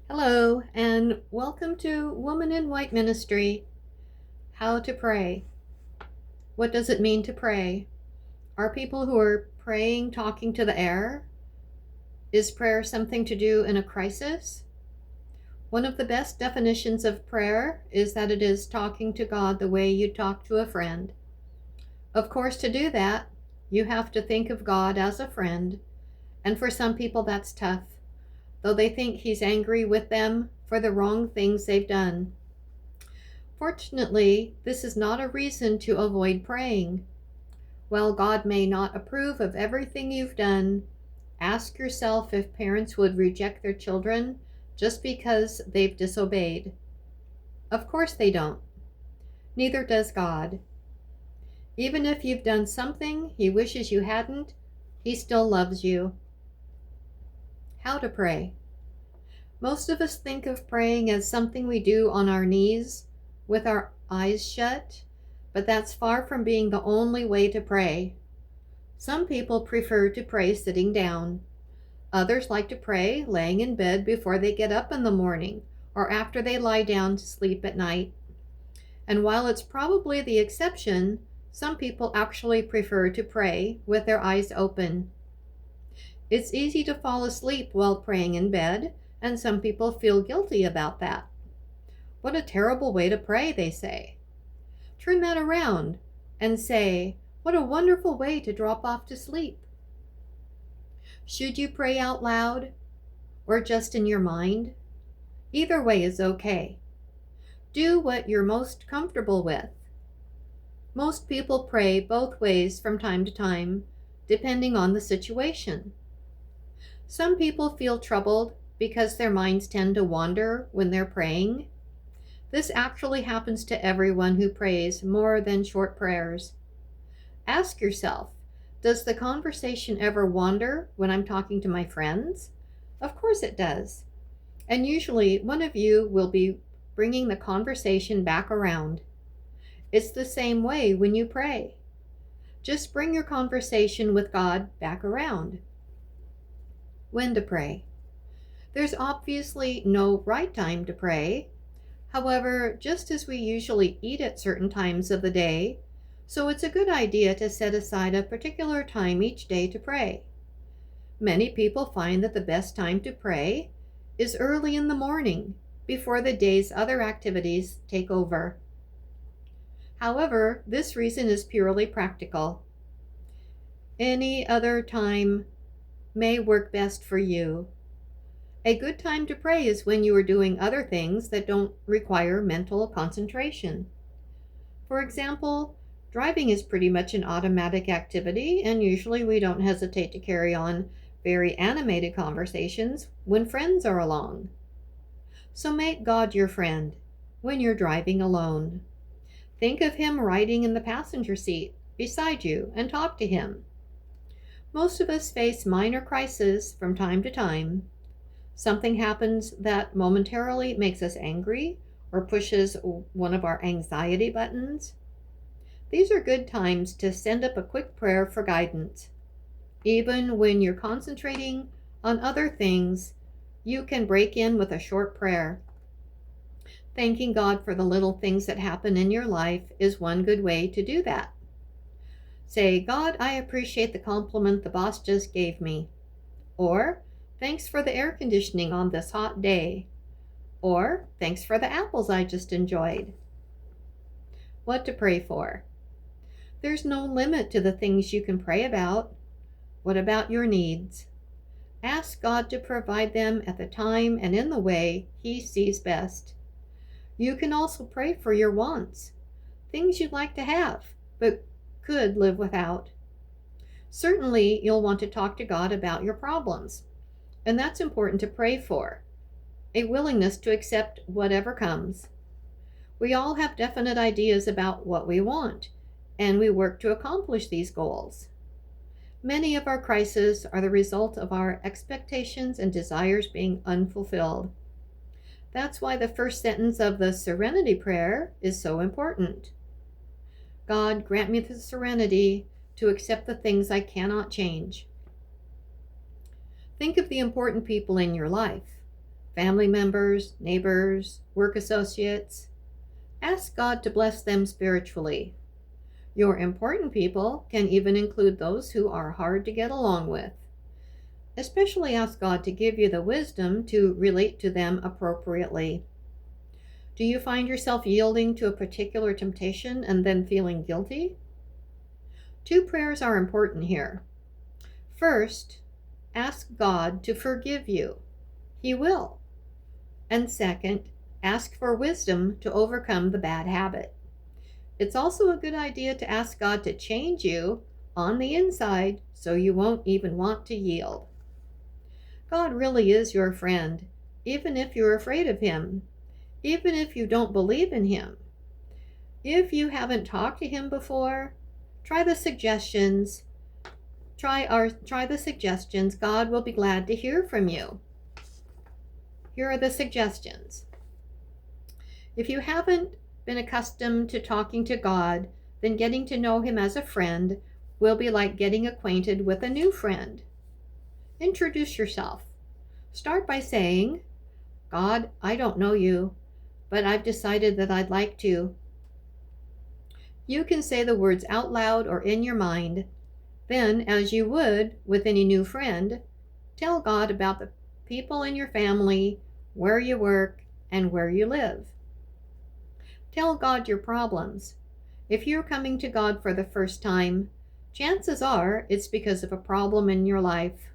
Hello, and welcome to Woman in White Ministry. How to pray. What does it mean to pray? Are people who are praying talking to the air? Is prayer something to do in a crisis? One of the best definitions of prayer is that it is talking to God the way you talk to a friend. Of course, to do that, you have to think of God as a friend, and for some people that's tough, though they think He's angry with them for the wrong things they've done. Fortunately, this is not a reason to avoid praying. While God may not approve of everything you've done, ask yourself if parents would reject their children just because they've disobeyed. Of course they don't. Neither does God. Even if you've done something He wishes you hadn't, He still loves you. How to pray. Most of us think of praying as something we do on our knees with our eyes shut, but that's far from being the only way to pray. Some people prefer to pray sitting down. Others like to pray laying in bed before they get up in the morning or after they lie down to sleep at night. And while it's probably the exception, some people actually prefer to pray with their eyes open. It's easy to fall asleep while praying in bed, and some people feel guilty about that. What a terrible way to pray, they say. Turn that around and say, what a wonderful way to drop off to sleep. Should you pray out loud or just in your mind? Either way is okay. Do what you're most comfortable with. Most people pray both ways from time to time, depending on the situation. Some people feel troubled because their minds tend to wander when they're praying. This actually happens to everyone who prays more than short prayers. Ask yourself, does the conversation ever wander when I'm talking to my friends? Of course it does. And usually one of you will be bringing the conversation back around. It's the same way when you pray. Just bring your conversation with God back around. When to pray. There's obviously no right time to pray. However, just as we usually eat at certain times of the day, so it's a good idea to set aside a particular time each day to pray. Many people find that the best time to pray is early in the morning, before the day's other activities take over. However, this reason is purely practical. Any other time may work best for you. A good time to pray is when you are doing other things that don't require mental concentration. For example, driving is pretty much an automatic activity, and usually we don't hesitate to carry on very animated conversations when friends are along. So make God your friend when you're driving alone. Think of Him riding in the passenger seat beside you and talk to Him. Most of us face minor crises from time to time. Something happens that momentarily makes us angry or pushes one of our anxiety buttons. These are good times to send up a quick prayer for guidance. Even when you're concentrating on other things, you can break in with a short prayer. Thanking God for the little things that happen in your life is one good way to do that. Say, God, I appreciate the compliment the boss just gave me. Or, thanks for the air conditioning on this hot day. Or, thanks for the apples I just enjoyed. What to pray for? There's no limit to the things you can pray about. What about your needs? Ask God to provide them at the time and in the way He sees best. You can also pray for your wants, things you'd like to have, but could live without. Certainly, you'll want to talk to God about your problems, and that's important to pray for, a willingness to accept whatever comes. We all have definite ideas about what we want, and we work to accomplish these goals. Many of our crises are the result of our expectations and desires being unfulfilled. That's why the first sentence of the Serenity Prayer is so important. God, grant me the serenity to accept the things I cannot change. Think of the important people in your life. family members, neighbors, work associates. Ask God to bless them spiritually. Your important people can even include those who are hard to get along with. Especially ask God to give you the wisdom to relate to them appropriately. Do you find yourself yielding to a particular temptation and then feeling guilty? 2 prayers are important here. First, ask God to forgive you. He will. And second, ask for wisdom to overcome the bad habit. It's also a good idea to ask God to change you on the inside so you won't even want to yield. God really is your friend, even if you're afraid of him, even if you don't believe in him. If you haven't talked to him before, try the suggestions. Try the suggestions. God will be glad to hear from you. Here are the suggestions. If you haven't been accustomed to talking to God, then getting to know him as a friend will be like getting acquainted with a new friend. Introduce yourself. Start by saying, God, I don't know you, but I've decided that I'd like to. You can say the words out loud or in your mind. Then, as you would with any new friend, tell God about the people in your family, where you work, and where you live. Tell God your problems. If you're coming to God for the first time, chances are it's because of a problem in your life.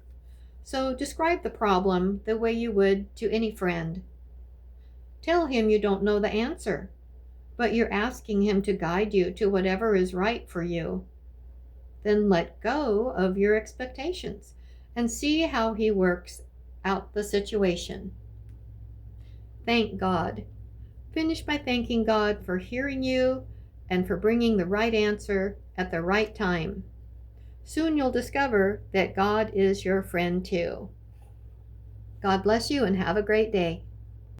So describe the problem the way you would to any friend. Tell him you don't know the answer, but you're asking him to guide you to whatever is right for you. Then let go of your expectations and see how he works out the situation. Thank God. Finish by thanking God for hearing you and for bringing the right answer at the right time. Soon you'll discover that God is your friend too. God bless you and have a great day.